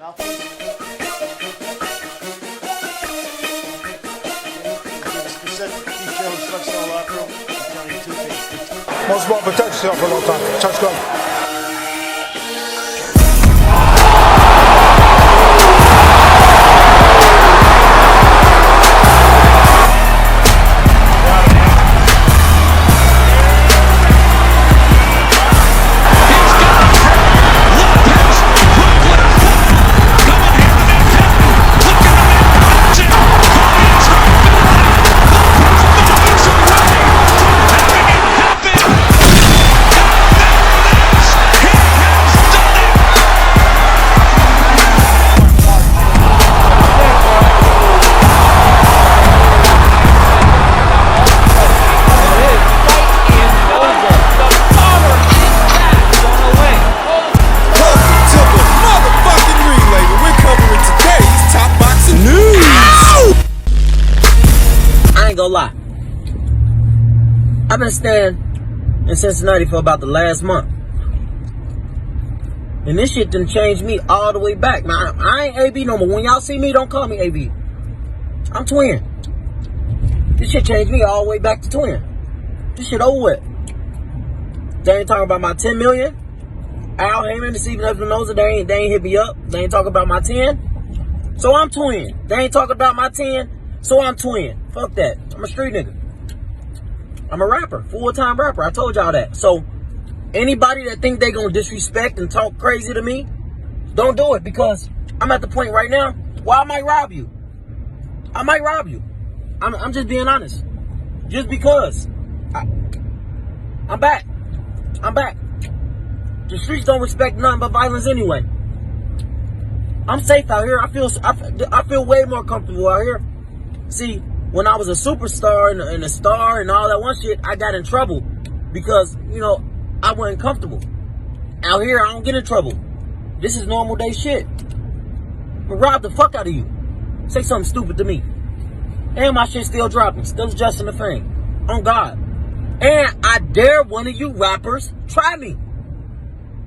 Most about protect yourself for a long time. Touch go. Lie. I've been staying in Cincinnati for about the last month, and this shit done changed me all the way back. Now, I ain't AB no more. When y'all see me, don't call me AB. I'm Twin. This shit changed me all the way back to Twin. This shit over with. They ain't talking about my 10 million. Al Heyman, the Stephen F. Mendoza, they ain't hit me up. They ain't talking about my 10. So I'm Twin. They ain't talking about my 10. So I'm Twin. Fuck that. I'm a street nigga. I'm a rapper. Full-time rapper. I told y'all that. So anybody that think they gonna disrespect and talk crazy to me, don't do it, because I'm at the point right now where I might rob you. I might rob you. I'm just being honest. Just because. I'm back. I'm back. The streets don't respect nothing but violence anyway. I'm safe out here. I feel way more comfortable out here. See, when I was a superstar and a star and all that one shit, I got in trouble because, you know, I wasn't comfortable. Out here, I don't get in trouble. This is normal day shit. But rob the fuck out of you. Say something stupid to me. And my shit still dropping. Still adjusting the fame. On God. And I dare one of you rappers try me.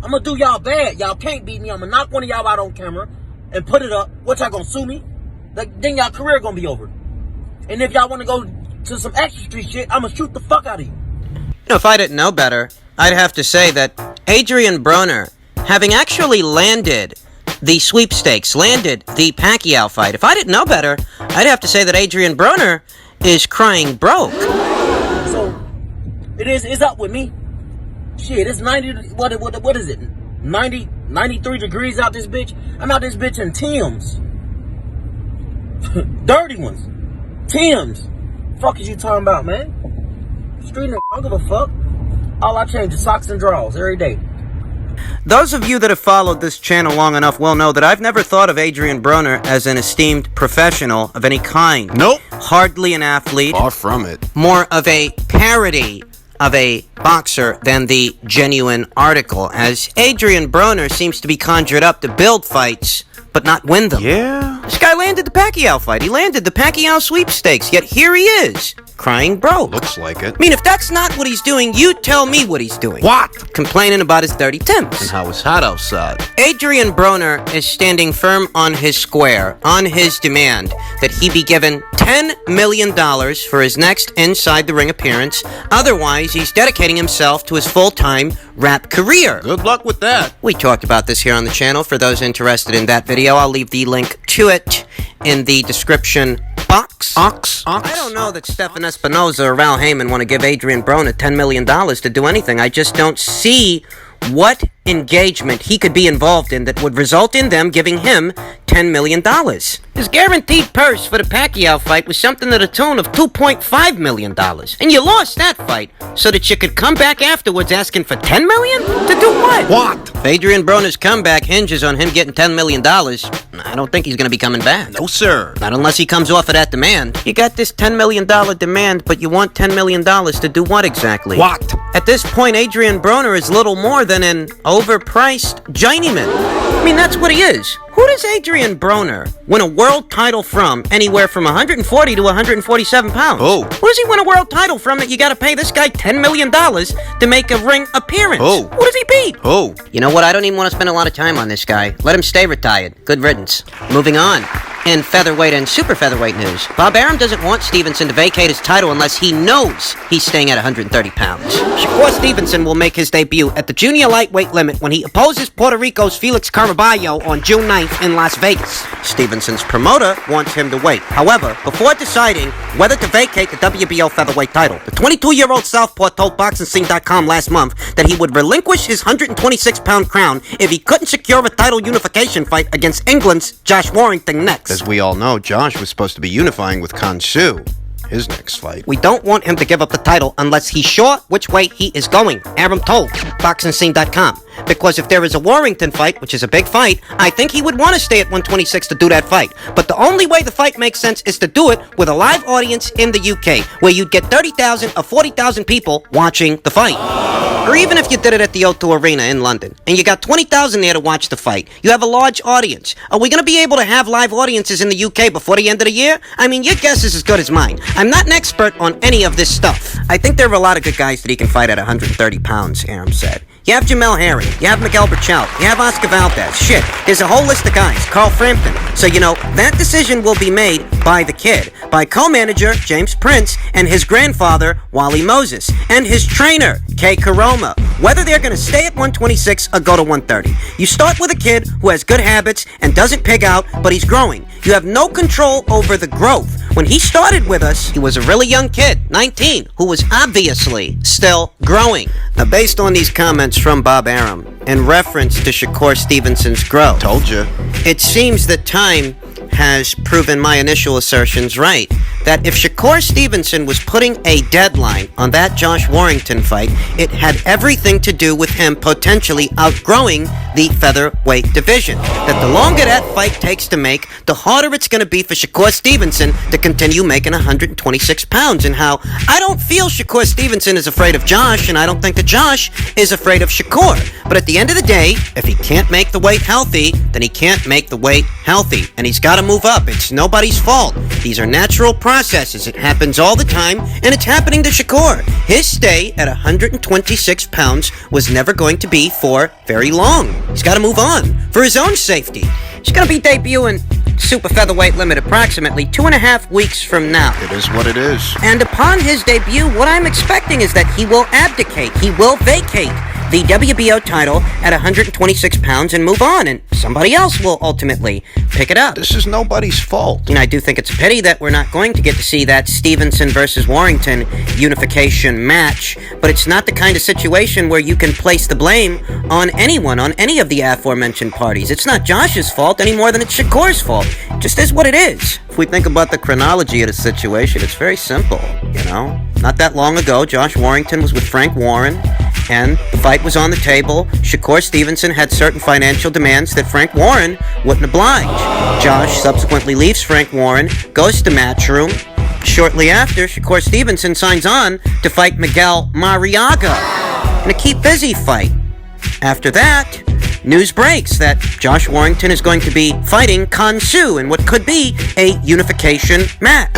I'm gonna do y'all bad. Y'all can't beat me. I'm gonna knock one of y'all out on camera and put it up. What, y'all gonna sue me? Then y'all career gonna be over. And if y'all want to go to some extra street shit, I'm going to shoot the fuck out of you. You know, if I didn't know better, I'd have to say that Adrian Broner, having actually landed the sweepstakes, landed the Pacquiao fight, if I didn't know better, I'd have to say that Adrian Broner is crying broke. So, it's up with me. Shit, it's 90, what is it? 93 degrees out this bitch. I'm out this bitch in Tim's. Dirty ones. Tim's. Fuck is you talking about, man? Street nigga, I don't give a fuck. All I change is socks and drawers every day. Those of you that have followed this channel long enough will know that I've never thought of Adrian Broner as an esteemed professional of any kind. Nope. Hardly an athlete. Far from it. More of a parody of a boxer than the genuine article, as Adrian Broner seems to be conjured up to build fights, but not win them. Yeah. This guy landed the Pacquiao fight. He landed the Pacquiao sweepstakes, yet here he is, crying broke. Looks like it. I mean, if that's not what he's doing, you tell me what he's doing. What? Complaining about his dirty Timbs. And how it's hot outside. Adrian Broner is standing firm on his square, on his demand that he be given $10 million for his next Inside the Ring appearance. Otherwise, he's dedicating himself to his full-time rap career. Good luck with that. We talked about this here on the channel. For those interested in that video, I'll leave the link to it in the description box. I don't know that Stephen Espinoza or Al Heyman want to give Adrian Broner $10 million to do anything. I just don't see what engagement he could be involved in that would result in them giving him $10 million. His guaranteed purse for the Pacquiao fight was something to the tune of $2.5 million. And you lost that fight so that you could come back afterwards asking for $10 million? To do what? What? If Adrian Broner's comeback hinges on him getting $10 million, I don't think he's going to be coming back. No, sir. Not unless he comes off of that demand. You got this $10 million demand, but you want $10 million to do what exactly? What? At this point, Adrian Broner is little more than an overpriced journeyman. I mean, that's what he is. Who does Adrian Broner win a world title from anywhere from 140 to 147 pounds? Oh. Who does he win a world title from that you gotta pay this guy $10 million to make a ring appearance? Oh. Who does he beat? Oh. You know what? I don't even want to spend a lot of time on this guy. Let him stay retired. Good riddance. Moving on. In featherweight and super featherweight news, Bob Arum doesn't want Stevenson to vacate his title unless he knows he's staying at 130 pounds. Shakur Stevenson will make his debut at the junior lightweight limit when he opposes Puerto Rico's Felix Caraballo on June 9th in Las Vegas. Stevenson's promoter wants him to wait. However, before deciding whether to vacate the WBO featherweight title, the 22-year-old southpaw told BoxingScene.com last month that he would relinquish his 126-pound crown if he couldn't secure a title unification fight against England's Josh Warrington next. As we all know, Josh was supposed to be unifying with Kansu, his next fight. We don't want him to give up the title unless he's sure which way he is going, Arum told BoxingScene.com. Because if there is a Warrington fight, which is a big fight, I think he would want to stay at 126 to do that fight. But the only way the fight makes sense is to do it with a live audience in the UK, where you'd get 30,000 or 40,000 people watching the fight. Or even if you did it at the O2 Arena in London, and you got 20,000 there to watch the fight, you have a large audience. Are we going to be able to have live audiences in the UK before the end of the year? I mean, your guess is as good as mine. I'm not an expert on any of this stuff. I think there are a lot of good guys that he can fight at 130 pounds, Arum said. You have Jamel Herring, you have Miguel Berchelt, you have Oscar Valdez. Shit, there's a whole list of guys. Carl Frampton. So, you know, that decision will be made by the kid, by co-manager James Prince and his grandfather, Wally Moses, and his trainer, Kay Karoma, whether they're going to stay at 126 or go to 130. You start with a kid who has good habits and doesn't pig out, but he's growing. You have no control over the growth. When he started with us, he was a really young kid, 19, who was obviously still growing. Now, based on these comments from Bob Arum in reference to Shakur Stevenson's growth, Told you. it seems that time has proven my initial assertions right. That if Shakur Stevenson was putting a deadline on that Josh Warrington fight, it had everything to do with him potentially outgrowing the featherweight division. That the longer that fight takes to make, the harder it's going to be for Shakur Stevenson to continue making 126 pounds. And how I don't feel Shakur Stevenson is afraid of Josh, and I don't think that Josh is afraid of Shakur. But at the end of the day, if he can't make the weight healthy, then he can't make the weight healthy. And he's got to move up. It's nobody's fault. These are natural processes. It happens all the time, and it's happening to Shakur. His stay at 126 pounds was never going to be for very long. He's got to move on for his own safety. He's going to be debuting super featherweight limit approximately 2.5 weeks from now. It is what it is. And upon his debut, what I'm expecting is that he will abdicate. He will vacate the WBO title at 126 pounds and move on, and somebody else will ultimately pick it up. This is nobody's fault. And I do think it's a pity that we're not going to get to see that Stevenson versus Warrington unification match, but it's not the kind of situation where you can place the blame on anyone, on any of the aforementioned parties. It's not Josh's fault any more than it's Shakur's fault. It just is what it is. If we think about the chronology of the situation, it's very simple, you know? Not that long ago, Josh Warrington was with Frank Warren, and the fight was on the table. Shakur Stevenson had certain financial demands that Frank Warren wouldn't oblige. Josh subsequently leaves Frank Warren, goes to Matchroom. Shortly after, Shakur Stevenson signs on to fight Miguel Mariaga in a keep busy fight. After that, news breaks that Josh Warrington is going to be fighting Kansu in what could be a unification match.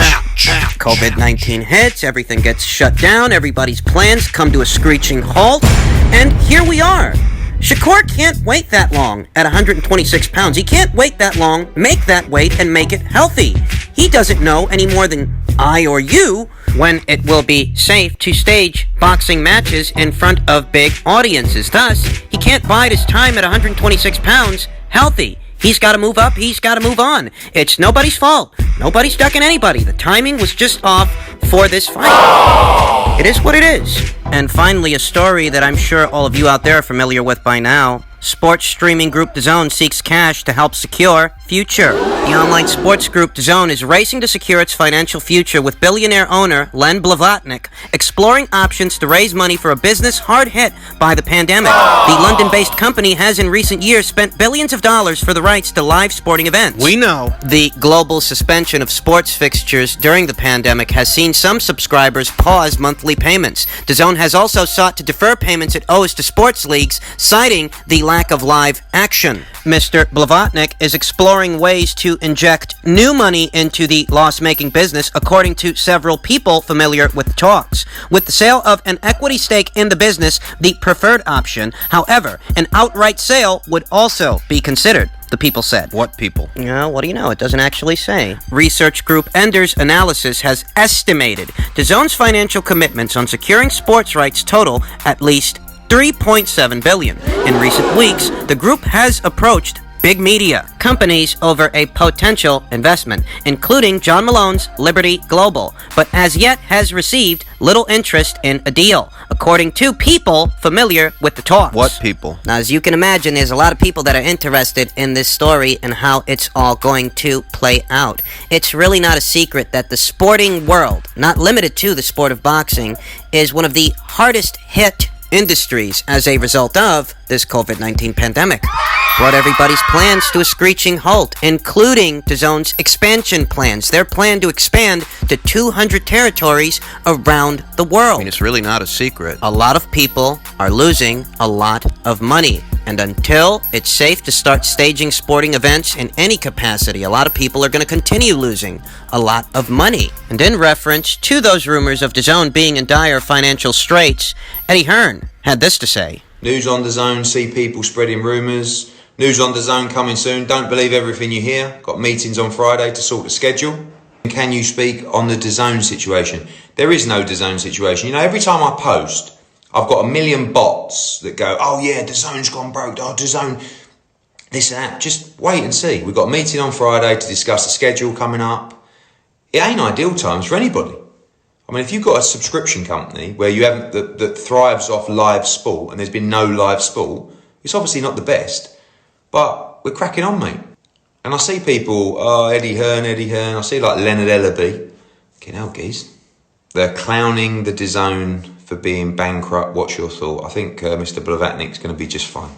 COVID-19 hits, everything gets shut down, everybody's plans come to a screeching halt, and here we are. Shakur can't wait that long at 126 pounds. He can't wait that long, make that weight, and make it healthy. He doesn't know any more than I or you when it will be safe to stage boxing matches in front of big audiences. Thus, he can't bide his time at 126 pounds healthy. He's got to move up. He's got to move on. It's nobody's fault. Nobody's ducking anybody. The timing was just off for this fight. It is what it is. And finally, a story that I'm sure all of you out there are familiar with by now. Sports streaming group DAZN seeks cash to help secure future. The online sports group DAZN is racing to secure its financial future with billionaire owner Len Blavatnik exploring options to raise money for a business hard hit by the pandemic. The London-based company has in recent years spent billions of dollars for the rights to live sporting events. We know. The global suspension of sports fixtures during the pandemic has seen some subscribers pause monthly payments. DAZN has also sought to defer payments it owes to sports leagues, citing the lack of live action. Mr. Blavatnik is exploring exploring ways to inject new money into the loss-making business, according to several people familiar with the talks. With the sale of an equity stake in the business, the preferred option, however, an outright sale would also be considered, the people said. What people? What do you know? It doesn't actually say. Research group Ender's Analysis has estimated DAZN's financial commitments on securing sports rights total at least $3.7 billion. In recent weeks, the group has approached big media companies over a potential investment, including John Malone's Liberty Global, but as yet has received little interest in a deal, according to people familiar with the talks. What people? Now, as you can imagine, there's a lot of people that are interested in this story and how it's all going to play out. It's really not a secret that the sporting world, not limited to the sport of boxing, is one of the hardest hit industries as a result of this COVID-19 pandemic. Brought everybody's plans to a screeching halt, including DAZN's expansion plans. Their plan to expand to 200 territories around the world. I mean, it's really not a secret. A lot of people are losing a lot of money. And until it's safe to start staging sporting events in any capacity, a lot of people are going to continue losing a lot of money. And in reference to those rumors of DAZN being in dire financial straits, Eddie Hearn had this to say. News on DAZN, see people spreading rumours. News on DAZN coming soon. Don't believe everything you hear. Got meetings on Friday to sort the schedule. Can you speak on the DAZN situation? There is no DAZN situation. You know, every time I post, I've got a million bots that go, oh yeah, DAZN's gone broke. Oh, DAZN, this and that. Just wait and see. We've got a meeting on Friday to discuss the schedule coming up. It ain't ideal times for anybody. I mean, if you've got a subscription company where you haven't that thrives off live sport and there's been no live sport, it's obviously not the best. But we're cracking on, mate. And I see people, Eddie Hearn. I see like Leonard Ellaby. Fucking hell, geez. They're clowning the DAZN for being bankrupt. What's your thought? I think Mr. Blavatnik's going to be just fine.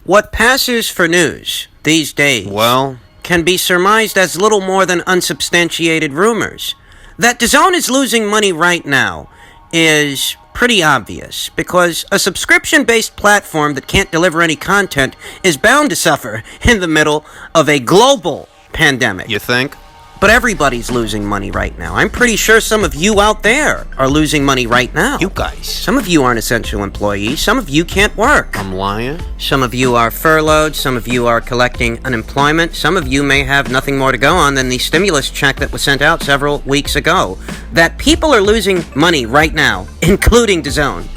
What passes for news these days, Well, can be surmised as little more than unsubstantiated rumors. That DAZN is losing money right now is pretty obvious, because a subscription-based platform that can't deliver any content is bound to suffer in the middle of a global pandemic. you think? But everybody's losing money right now. I'm pretty sure some of you out there are losing money right now. You guys. Some of you aren't essential employees. Some of you can't work. I'm lying? Some of you are furloughed. Some of you are collecting unemployment. Some of you may have nothing more to go on than the stimulus check that was sent out several weeks ago. That people are losing money right now, including DAZN,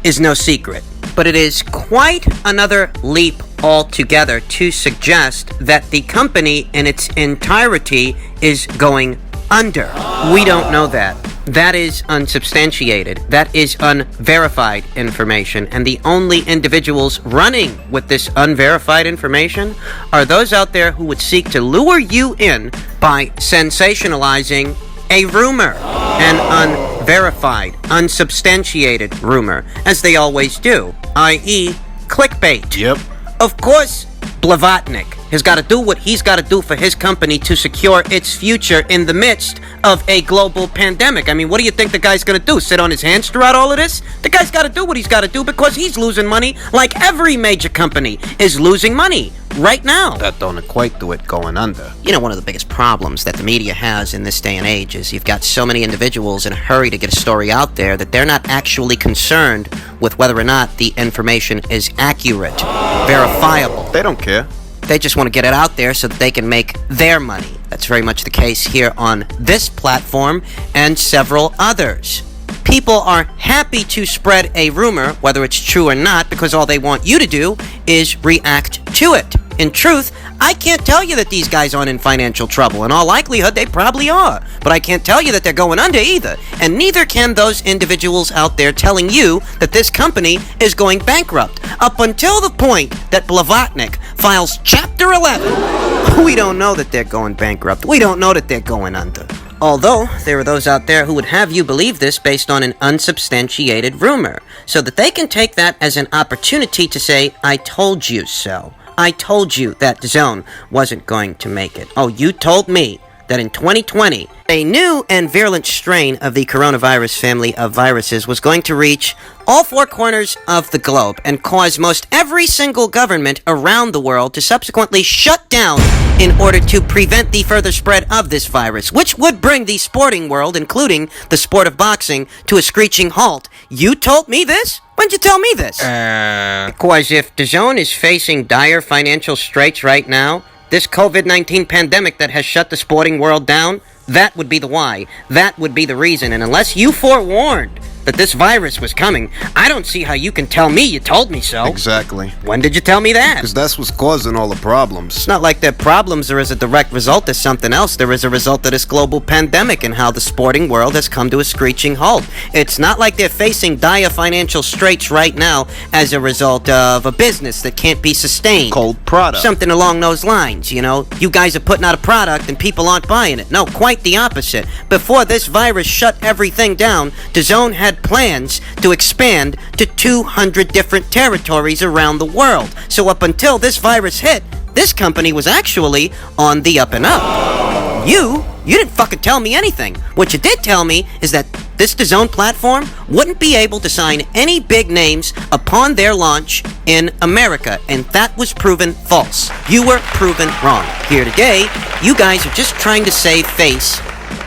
is no secret. But it is quite another leap altogether to suggest that the company in its entirety is going under. We don't know that. That is unsubstantiated. That is unverified information. And the only individuals running with this unverified information are those out there who would seek to lure you in by sensationalizing a rumor, an unverified, unsubstantiated rumor, as they always do, i.e., clickbait. Yep. Of course, Blavatnik has got to do what he's got to do for his company to secure its future in the midst of a global pandemic. I mean, what do you think the guy's going to do? Sit on his hands throughout all of this? The guy's got to do what he's got to do because he's losing money like every major company is losing money right now. That don't equate to it going under. You know, one of the biggest problems that the media has in this day and age is you've got so many individuals in a hurry to get a story out there that they're not actually concerned with whether or not the information is accurate, verifiable. They don't care. They just want to get it out there so that they can make their money. That's very much the case here on this platform and several others. People are happy to spread a rumor, whether it's true or not, because all they want you to do is react to it. In truth, I can't tell you that these guys aren't in financial trouble. In all likelihood, they probably are. But I can't tell you that they're going under either. And neither can those individuals out there telling you that this company is going bankrupt. Up until the point that Blavatnik files Chapter 11, we don't know that they're going bankrupt. We don't know that they're going under. Although, there are those out there who would have you believe this based on an unsubstantiated rumor, so that they can take that as an opportunity to say, I told you so. I told you that DAZN wasn't going to make it. Oh, you told me that in 2020, a new and virulent strain of the coronavirus family of viruses was going to reach all four corners of the globe and cause most every single government around the world to subsequently shut down in order to prevent the further spread of this virus, which would bring the sporting world, including the sport of boxing, to a screeching halt. You told me this? When'd you tell me this? Because if DAZN is facing dire financial straits right now, this COVID-19 pandemic that has shut the sporting world down, that would be the why. That would be the reason. And unless you forewarned that this virus was coming, I don't see how you can tell me you told me so. Exactly. When did you tell me that? Because that's what's causing all the problems. It's not like their problems are as a direct result of something else. They're as a result of this global pandemic and how the sporting world has come to a screeching halt. It's not like they're facing dire financial straits right now as a result of a business that can't be sustained. Cold product. Something along those lines, you know? You guys are putting out a product and people aren't buying it. No, quite the opposite. Before this virus shut everything down, DAZN had plans to expand to 200 different territories around the world. So up until this virus hit, this company was actually on the up and up. You didn't fucking tell me anything. What you did tell me is that this DAZN platform wouldn't be able to sign any big names upon their launch in America, and that was proven false. You were proven wrong. Here today, you guys are just trying to save face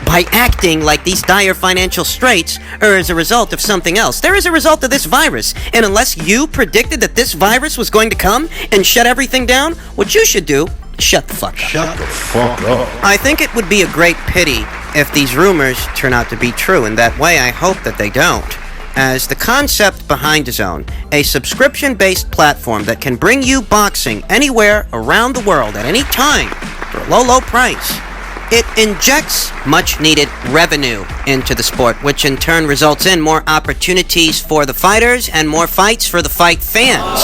by acting like these dire financial straits are as a result of something else. They're as a result of this virus. And unless you predicted that this virus was going to come and shut everything down, what you should do, shut the fuck up. Shut the fuck up. I think it would be a great pity if these rumors turn out to be true. In that way, I hope that they don't. As the concept behind DAZN, a subscription-based platform that can bring you boxing anywhere around the world at any time for a low, low price. It injects much-needed revenue into the sport, which in turn results in more opportunities for the fighters and more fights for the fight fans,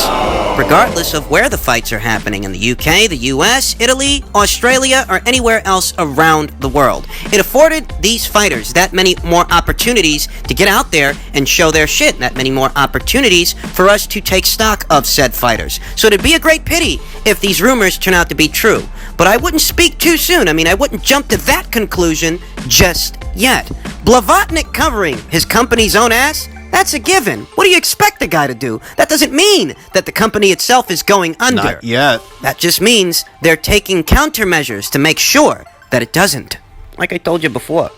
regardless of where the fights are happening in the UK, the US, Italy, Australia, or anywhere else around the world. It afforded these fighters that many more opportunities to get out there and show their shit, and that many more opportunities for us to take stock of said fighters. So it'd be a great pity if these rumors turn out to be true. But I wouldn't speak too soon. I mean, I wouldn't jump to that conclusion just yet. Blavatnik covering his company's own ass? That's a given. What do you expect the guy to do? That doesn't mean that the company itself is going under. Not yet. That just means they're taking countermeasures to make sure that it doesn't. Like I told you before,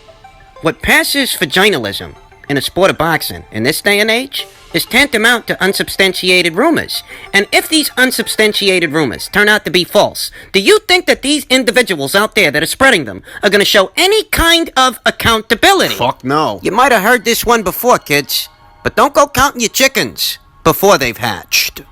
what passes for journalism in a sport of boxing in this day and age is tantamount to unsubstantiated rumors. And if these unsubstantiated rumors turn out to be false, do you think that these individuals out there that are spreading them are going to show any kind of accountability? Fuck no. You might have heard this one before, kids, but don't go counting your chickens before they've hatched.